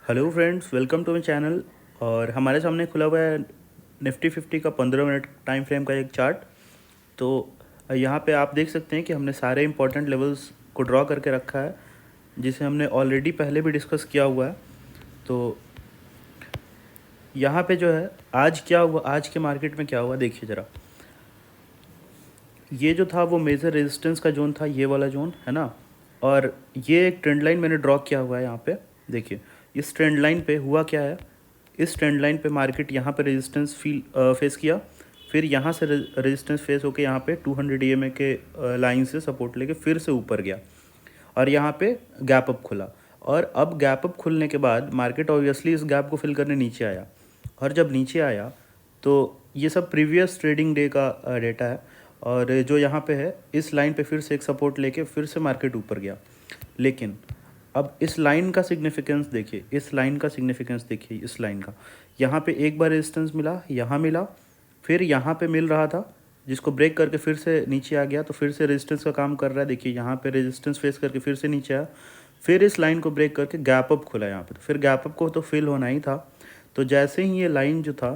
Hello friends, welcome to my channel. और हमारे सामने खुला हुआ है निफ्टी 50 का 15 मिनट टाइम फ्रेम का एक चार्ट। तो यहाँ पे आप देख सकते हैं कि हमने सारे इंपॉर्टेंट लेवल्स को ड्रॉ करके रखा है, जिसे हमने ऑलरेडी पहले भी डिस्कस किया हुआ है। तो यहाँ पे जो है आज क्या हुआ, आज के मार्केट में क्या हुआ देखिए ज़रा। ये जो था वो मेजर रेजिस्टेंस का जोन था, ये वाला जोन है ना। और ये एक ट्रेंड लाइन मैंने ड्रॉ किया हुआ है यहाँ पे। देखिए इस ट्रेंड लाइन पे हुआ क्या है, इस ट्रेंड लाइन पे मार्केट यहाँ पे रेजिस्टेंस फेस किया, फिर यहाँ से रेजिस्टेंस फेस होके यहाँ पे 200 EMA के लाइन से सपोर्ट लेके फिर से ऊपर गया और यहाँ पे गैप अप खुला। और अब गैप अप खुलने के बाद मार्केट ऑब्वियसली इस गैप को फिल करने नीचे आया। और जब नीचे आया तो ये सब प्रीवियस ट्रेडिंग डे का डेटा है। और जो यहाँ पे है इस लाइन पे फिर से एक सपोर्ट लेके फिर से मार्केट ऊपर गया। लेकिन अब इस लाइन का सिग्निफिकेंस देखिए, इस लाइन का सिग्निफिकेंस देखिए, इस लाइन का यहाँ पे एक बार रेजिस्टेंस मिला, यहाँ मिला, फिर यहाँ पे मिल रहा था, जिसको ब्रेक करके फिर से नीचे आ गया। तो फिर से रेजिस्टेंस का काम कर रहा है। देखिए यहाँ पे रेजिस्टेंस फेस करके फिर से नीचे आया, फिर इस लाइन को ब्रेक करके गैप अप खुला यहाँ पे। तो फिर गैप अप को तो फिल होना ही था। तो जैसे ही ये लाइन जो था,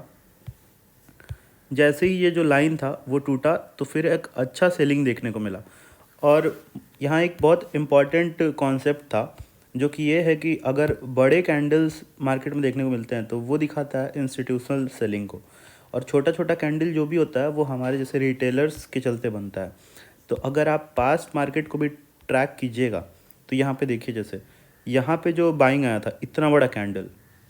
जैसे ही ये जो लाइन था वो टूटा, तो फिर एक अच्छा सेलिंग देखने को मिला। और यहाँ एक बहुत इम्पॉर्टेंट कॉन्सेप्ट था, जो कि ये है कि अगर बड़े कैंडल्स मार्केट में देखने को मिलते हैं तो वो दिखाता है इंस्टीट्यूशनल सेलिंग को, और छोटा छोटा कैंडल जो भी होता है वो हमारे जैसे रिटेलर्स के चलते बनता है। तो अगर आप पास्ट मार्केट को भी ट्रैक कीजिएगा तो यहाँ पे देखिए, जैसे यहाँ पे जो बाइंग आया था, इतना बड़ा कैंडल,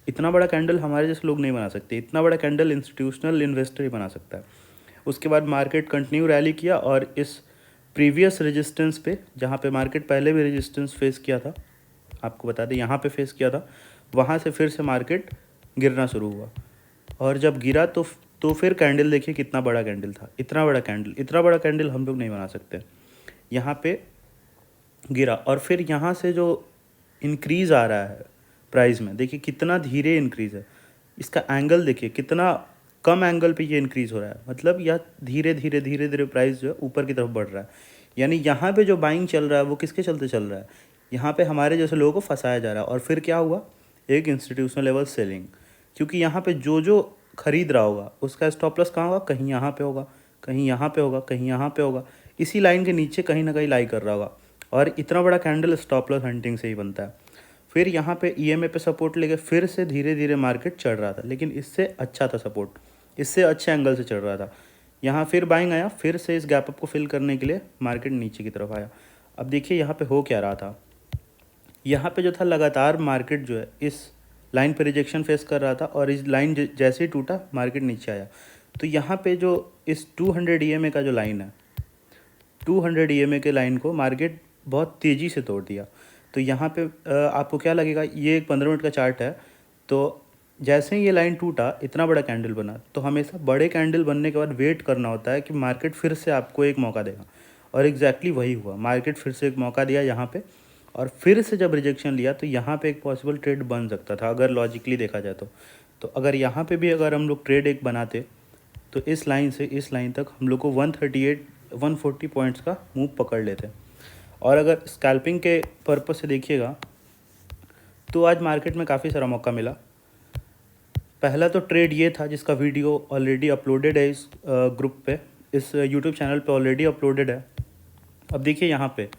इतना बड़ा कैंडल हमारे जैसे लोग नहीं बना सकते, इतना बड़ा कैंडल इंस्टीट्यूशनल इन्वेस्टर ही बना सकता है। उसके बाद मार्केट कंटिन्यू रैली किया और इस प्रीवियस रेजिस्टेंस पे, जहाँ पे मार्केट पहले भी रेजिस्टेंस फेस किया था, आपको बता दें यहाँ पे फेस किया था, वहाँ से फिर से मार्केट गिरना शुरू हुआ। और जब गिरा तो फिर कैंडल देखिए कितना बड़ा कैंडल था, इतना बड़ा कैंडल, इतना बड़ा कैंडल हम लोग नहीं बना सकते। यहाँ पे गिरा और फिर यहाँ से जो इंक्रीज़ आ रहा है प्राइस में, देखिए कितना धीरे इंक्रीज़ है। इसका एंगल देखिए कितना कम एंगल पे ये इंक्रीज़ हो रहा है, मतलब यह धीरे धीरे धीरे धीरे प्राइस जो है ऊपर की तरफ बढ़ रहा है। यानी यहाँ पे जो बाइंग चल रहा है वो किसके चलते चल रहा है, यहाँ पे हमारे जैसे लोगों को फंसाया जा रहा है। और फिर क्या हुआ, एक इंस्टीट्यूशनल लेवल सेलिंग, क्योंकि यहाँ पे जो खरीद रहा होगा उसका स्टॉप लॉस कहाँ होगा, कहीं यहाँ पे होगा, कहीं यहाँ पे होगा, कहीं यहाँ पे होगा, इसी लाइन के नीचे कहीं ना कहीं लाई कर रहा होगा। और इतना बड़ा कैंडल स्टॉप लॉस हंटिंग से ही बनता है। फिर यहाँ पे ईएमए पे सपोर्ट लेके फिर से धीरे धीरे मार्केट चढ़ रहा था, लेकिन इससे अच्छा था सपोर्ट, इससे अच्छे एंगल से चढ़ रहा था। यहाँ फिर बाइंग आया, फिर से इस गैप अप को फिल करने के लिए मार्केट नीचे की तरफ आया। अब देखिए यहाँ पे हो क्या रहा था, यहाँ पे जो था लगातार मार्केट जो है इस लाइन पे रिजेक्शन फेस कर रहा था, और इस लाइन जैसे ही टूटा मार्केट नीचे आया। तो यहाँ पे जो इस 200 EMA का जो लाइन है, 200 EMA के लाइन को मार्केट बहुत तेज़ी से तोड़ दिया। तो यहाँ पे आपको क्या लगेगा, ये एक 15 मिनट का चार्ट है। तो जैसे ही ये लाइन टूटा, इतना बड़ा कैंडल बना, तो हमेशा बड़े कैंडल बनने के बाद वेट करना होता है कि मार्केट फिर से आपको एक मौका देगा। और एग्जैक्टली वही हुआ, मार्केट फिर से एक मौका दिया यहाँ पे, और फिर से जब रिजेक्शन लिया तो यहाँ पे एक पॉसिबल ट्रेड बन सकता था अगर लॉजिकली देखा जाए तो अगर यहाँ पे भी अगर हम लोग ट्रेड एक बनाते तो इस लाइन से इस लाइन तक हम लोग को 138 140 पॉइंट्स का मूव पकड़ लेते। और अगर स्कैल्पिंग के पर्पस से देखिएगा तो आज मार्केट में काफ़ी सारा मौका मिला। पहला तो ट्रेड ये था जिसका वीडियो ऑलरेडी अपलोडेड है इस ग्रुप पे, इस यूट्यूब चैनल पे ऑलरेडी अपलोडेड है। अब देखिए यहाँ पे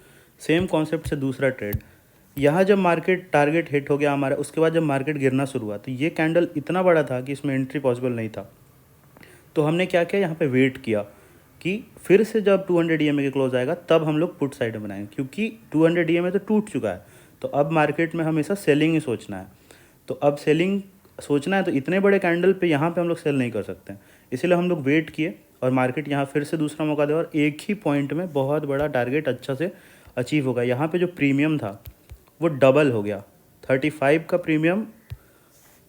सेम कॉन्सेप्ट से दूसरा ट्रेड, यहाँ जब मार्केट टारगेट हिट हो गया हमारा, उसके बाद जब मार्केट गिरना शुरू हुआ तो ये कैंडल इतना बड़ा था कि इसमें एंट्री पॉसिबल नहीं था। तो हमने क्या किया, यहाँ पे वेट किया कि फिर से जब 200 EMA के क्लोज आएगा तब हम लोग पुट साइड में बनाएंगे, क्योंकि 200 EMA तो टूट चुका है। तो अब मार्केट में हमेशा सेलिंग ही सोचना है। तो अब सेलिंग सोचना है तो इतने बड़े कैंडल पे यहाँ पे हम लोग सेल नहीं कर सकते हैं, इसीलिए हम लोग वेट किए और मार्केट यहाँ फिर से दूसरा मौका दे और एक ही पॉइंट में बहुत बड़ा टारगेट अच्छा से अचीव होगा। यहाँ पे जो प्रीमियम था वो डबल हो गया, 35 का प्रीमियम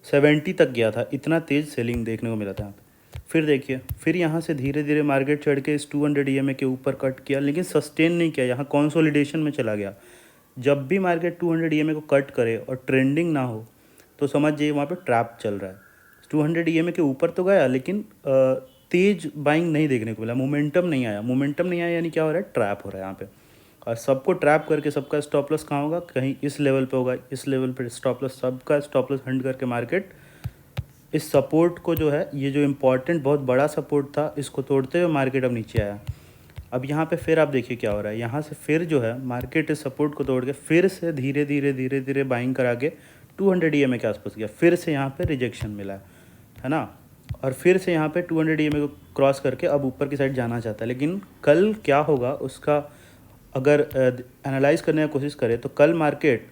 70 तक गया था, इतना तेज़ सेलिंग देखने को मिला था यहाँ पे। फिर देखिए, फिर यहाँ से धीरे धीरे मार्केट चढ़ के इस 200 EMA के ऊपर कट किया, लेकिन सस्टेन नहीं किया, यहाँ कंसोलिडेशन में चला गया। जब भी मार्केट 200 EMA को कट करे और ट्रेंडिंग ना हो तो समझ जाइए वहाँ पे ट्रैप चल रहा है। 200 EMA के ऊपर तो गया, लेकिन तेज बाइंग नहीं देखने को मिला, मोमेंटम नहीं आया। मोमेंटम नहीं आया यानी क्या हो रहा है, ट्रैप हो रहा है यहाँ पे। और सबको ट्रैप करके सबका स्टॉप लॉस कहाँ होगा, कहीं इस लेवल पे होगा, इस लेवल पे स्टॉप लॉस, सबका स्टॉप लॉस हंट करके मार्केट इस सपोर्ट को जो है, ये जो इम्पोर्टेंट बहुत बड़ा सपोर्ट था, इसको तोड़ते हुए मार्केट अब नीचे आया। अब यहाँ पे फिर आप देखिए क्या हो रहा है, यहाँ से फिर जो है मार्केट इस सपोर्ट को तोड़ के फिर से धीरे धीरे धीरे धीरे बाइंग करा के 200 EMA के आसपास गया, फिर से यहाँ पे रिजेक्शन मिला है ना, और फिर से यहाँ पे 200 EMA को क्रॉस करके अब ऊपर की साइड जाना चाहता है। लेकिन कल क्या होगा उसका अगर एनालाइज करने की कोशिश करें तो कल मार्केट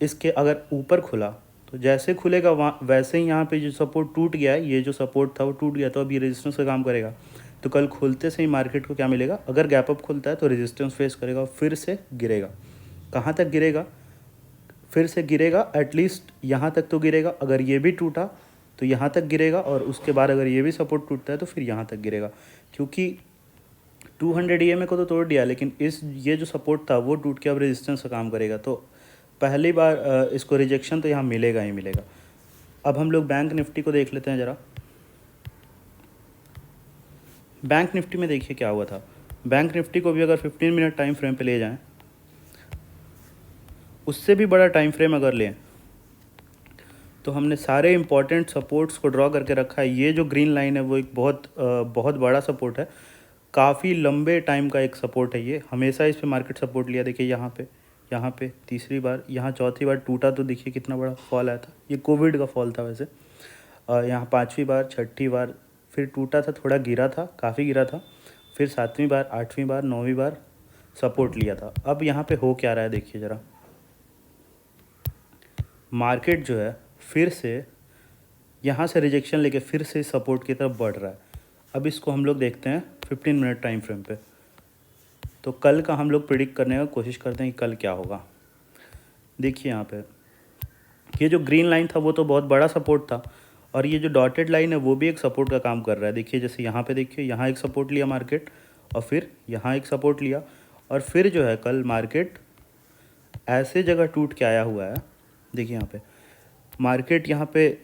इसके अगर ऊपर खुला तो जैसे खुलेगा वहाँ वैसे ही यहाँ पे जो सपोर्ट टूट गया है, ये जो सपोर्ट था वो टूट गया, तो अब ये रेजिस्टेंस का काम करेगा। तो कल खुलते से ही मार्केट को क्या मिलेगा, अगर गैप अप खुलता है तो रेजिस्टेंस फेस करेगा और फिर से गिरेगा। कहाँ तक गिरेगा, फिर से गिरेगा एटलीस्ट यहाँ तक तो गिरेगा, अगर ये भी टूटा तो यहाँ तक गिरेगा, और उसके बाद अगर ये भी सपोर्ट टूटता है तो फिर यहाँ तक गिरेगा। क्योंकि 200 EMA को तो तोड़ दिया, लेकिन ये जो सपोर्ट था वो टूट के अब रेजिस्टेंस का काम करेगा। तो पहली बार इसको रिजेक्शन तो यहाँ मिलेगा ही मिलेगा। अब हम लोग बैंक निफ्टी को देख लेते हैं ज़रा। बैंक निफ्टी में देखिए क्या हुआ था। बैंक निफ्टी को भी अगर 15 मिनट टाइम फ्रेम पे ले जाएं, उससे भी बड़ा टाइम फ्रेम अगर लें तो हमने सारे इंपॉर्टेंट सपोर्ट्स को ड्रॉ करके रखा है। ये जो ग्रीन लाइन है वो एक बहुत बड़ा सपोर्ट है, काफ़ी लंबे टाइम का एक सपोर्ट है। ये हमेशा इस पे मार्केट सपोर्ट लिया। देखिए यहाँ पे तीसरी बार, यहाँ चौथी बार टूटा तो देखिए कितना बड़ा फॉल आया था, ये कोविड का फॉल था वैसे। यहाँ पाँचवीं बार, छठी बार फिर टूटा था, थोड़ा गिरा था, काफ़ी गिरा था, फिर सातवीं बार, आठवीं बार, नौवीं बार सपोर्ट लिया था। अब यहाँ पे हो क्या रहा है देखिए ज़रा, मार्केट जो है फिर से यहाँ से रिजेक्शन लेके फिर से सपोर्ट की तरफ बढ़ रहा है। अब इसको हम लोग देखते हैं 15 मिनट टाइम फ्रेम पे। तो कल का हम लोग प्रिडिक्ट करने का कोशिश करते हैं कि कल क्या होगा। देखिए यहाँ पे ये जो ग्रीन लाइन था वो तो बहुत बड़ा सपोर्ट था, और ये जो डॉटेड लाइन है वो भी एक सपोर्ट का काम कर रहा है। देखिए जैसे यहाँ पे देखिए, यहाँ एक सपोर्ट लिया मार्केट, और फिर यहाँ एक सपोर्ट लिया, और फिर जो है कल मार्केट ऐसे जगह टूट के आया हुआ है। देखिए यहाँ पे मार्केट यहाँ पे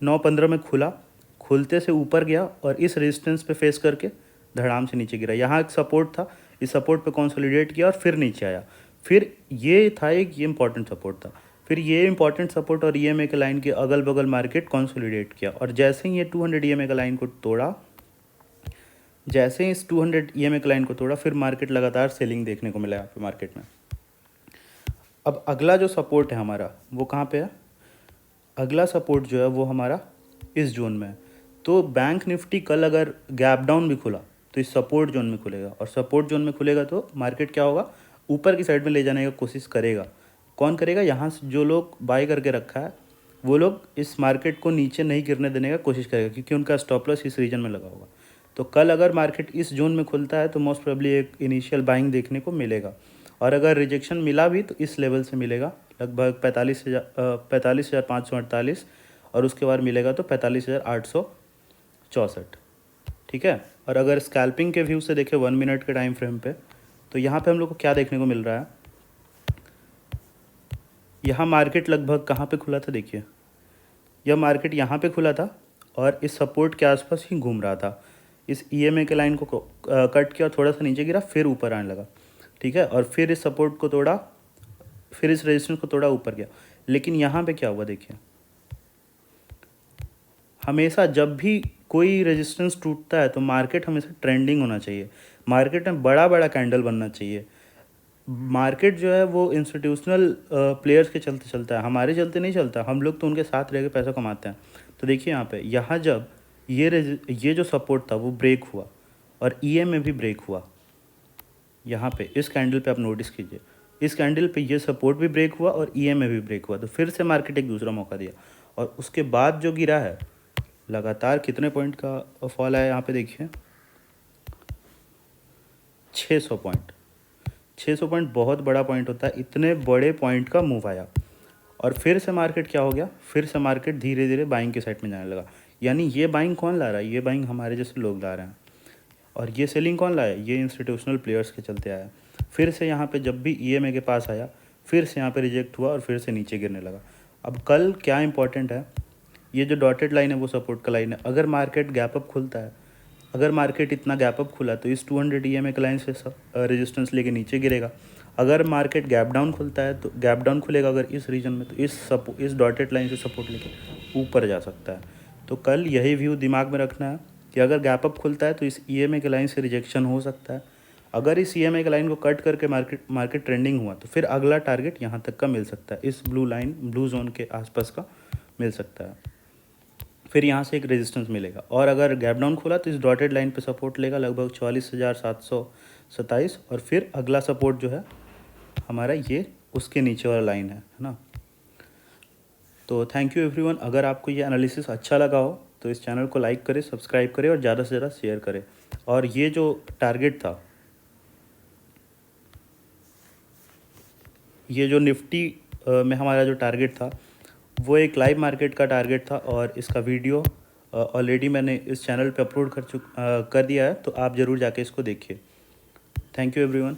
9:15 में खुला, खुलते से ऊपर गया और इस रेजिस्टेंस पे फेस करके धड़ाम से नीचे गिरा। यहाँ एक सपोर्ट था, इस सपोर्ट पे कंसोलिडेट किया और फिर नीचे आया। फिर ये था एक, ये इंपॉर्टेंट सपोर्ट था, फिर ये इंपॉर्टेंट सपोर्ट और EMA के लाइन के अगल बगल मार्केट कंसोलिडेट किया, और जैसे ही ये 200 EMA का लाइन को तोड़ा, जैसे ही इस 200 EMA के लाइन को तोड़ा, फिर मार्केट लगातार सेलिंग देखने को मिला यहाँ पे मार्केट में। अब अगला जो सपोर्ट है हमारा वो कहाँ पे है, अगला सपोर्ट जो है वो हमारा इस जोन में है। तो बैंक निफ्टी कल अगर गैप डाउन भी खुला तो इस सपोर्ट जोन में खुलेगा, और सपोर्ट जोन में खुलेगा तो मार्केट क्या होगा, ऊपर की साइड में ले जाने की कोशिश करेगा। कौन करेगा, यहाँ से जो लोग बाय करके रखा है वो लोग इस मार्केट को नीचे नहीं गिरने देने का कोशिश करेगा, क्योंकि उनका स्टॉप लॉस इस रीजन में लगा होगा। तो कल अगर मार्केट इस जोन में खुलता है तो मोस्ट प्रोबेबली एक इनिशियल बाइंग देखने को मिलेगा, और अगर रिजेक्शन मिला भी तो इस लेवल से मिलेगा, लगभग 45,548, और उसके बाद मिलेगा तो 45,864। ठीक है। और अगर स्कैल्पिंग के व्यू से देखें 1 मिनट के टाइम फ्रेम पे, तो यहाँ पे हम लोग को क्या देखने को मिल रहा है, यहाँ मार्केट लगभग कहाँ पे खुला था, देखिए यह मार्केट यहाँ पे खुला था और इस सपोर्ट के आसपास ही घूम रहा था। इस EMA के लाइन को कट किया, थोड़ा सा नीचे गिरा, फिर ऊपर आने लगा। ठीक है, और फिर इस सपोर्ट को तोड़ा, फिर इस रेजिस्टेंस को तोड़ा, ऊपर गया। लेकिन यहाँ पे क्या हुआ देखिए, हमेशा जब भी कोई रेजिस्टेंस टूटता है तो मार्केट हमेशा ट्रेंडिंग होना चाहिए, मार्केट में बड़ा बड़ा कैंडल बनना चाहिए। मार्केट जो है वो इंस्टीट्यूशनल प्लेयर्स के चलते चलता है, हमारे चलते नहीं चलता, हम लोग तो उनके साथ रह के पैसा कमाते हैं। तो देखिए यहाँ पे, यहाँ जब ये जो सपोर्ट था वो ब्रेक हुआ और EMA भी ब्रेक हुआ, यहाँ पे इस कैंडल पे आप नोटिस कीजिए, इस कैंडल पे ये सपोर्ट भी ब्रेक हुआ और EMA भी ब्रेक हुआ, तो फिर से मार्केट एक दूसरा मौका दिया। और उसके बाद जो गिरा है, लगातार कितने पॉइंट का फॉल आया यहाँ पे देखिए, 600 पॉइंट। 600 पॉइंट बहुत बड़ा पॉइंट होता है, इतने बड़े पॉइंट का मूव आया, और फिर से मार्केट क्या हो गया, फिर से मार्केट धीरे धीरे बाइंग के साइड में जाने लगा। यानी ये बाइंग कौन ला रहा है, ये बाइंग हमारे जैसे लोग ला रहे हैं, और ये सेलिंग कौन लाया, ये इंस्टीट्यूशनल प्लेयर्स के चलते आया। फिर से यहाँ पे जब भी EMA के पास आया, फिर से यहाँ पे रिजेक्ट हुआ और फिर से नीचे गिरने लगा। अब कल क्या इंपॉर्टेंट है, ये जो डॉटेड लाइन है वो सपोर्ट का लाइन है। अगर मार्केट गैप अप खुलता है अगर मार्केट इतना गैप अप खुला तो इस 200 EMA के लाइन से रेजिस्टेंस लेके नीचे गिरेगा। अगर मार्केट गैप डाउन खुलता है तो गैप डाउन खुलेगा अगर इस रीजन में, तो इस डॉटेड लाइन से सपोर्ट लेके ऊपर जा सकता है। तो कल यही व्यू दिमाग में रखना है कि अगर गैप अप खुलता है तो इस EMA के लाइन से रिजेक्शन हो सकता है। अगर इस EMA के लाइन को कट करके मार्केट ट्रेंडिंग हुआ तो फिर अगला टारगेट यहाँ तक का मिल सकता है, इस ब्लू जोन के आसपास का मिल सकता है। फिर यहाँ से एक रेजिस्टेंस मिलेगा और अगर गैप डाउन खुला तो इस डॉटेड लाइन पे सपोर्ट लेगा लगभग 44,727 और फिर अगला सपोर्ट जो है हमारा ये उसके नीचे वाला लाइन है ना। तो थैंक यू एवरीवन। अगर आपको ये एनालिसिस अच्छा लगा हो तो इस चैनल को लाइक करें, सब्सक्राइब करें और ज़्यादा से ज़्यादा शेयर करें। और ये जो टारगेट था, ये जो निफ्टी में हमारा जो टारगेट था वो एक लाइव मार्केट का टारगेट था और इसका वीडियो ऑलरेडी मैंने इस चैनल पे अपलोड कर दिया है, तो आप ज़रूर जाके इसको देखिए। Thank you everyone.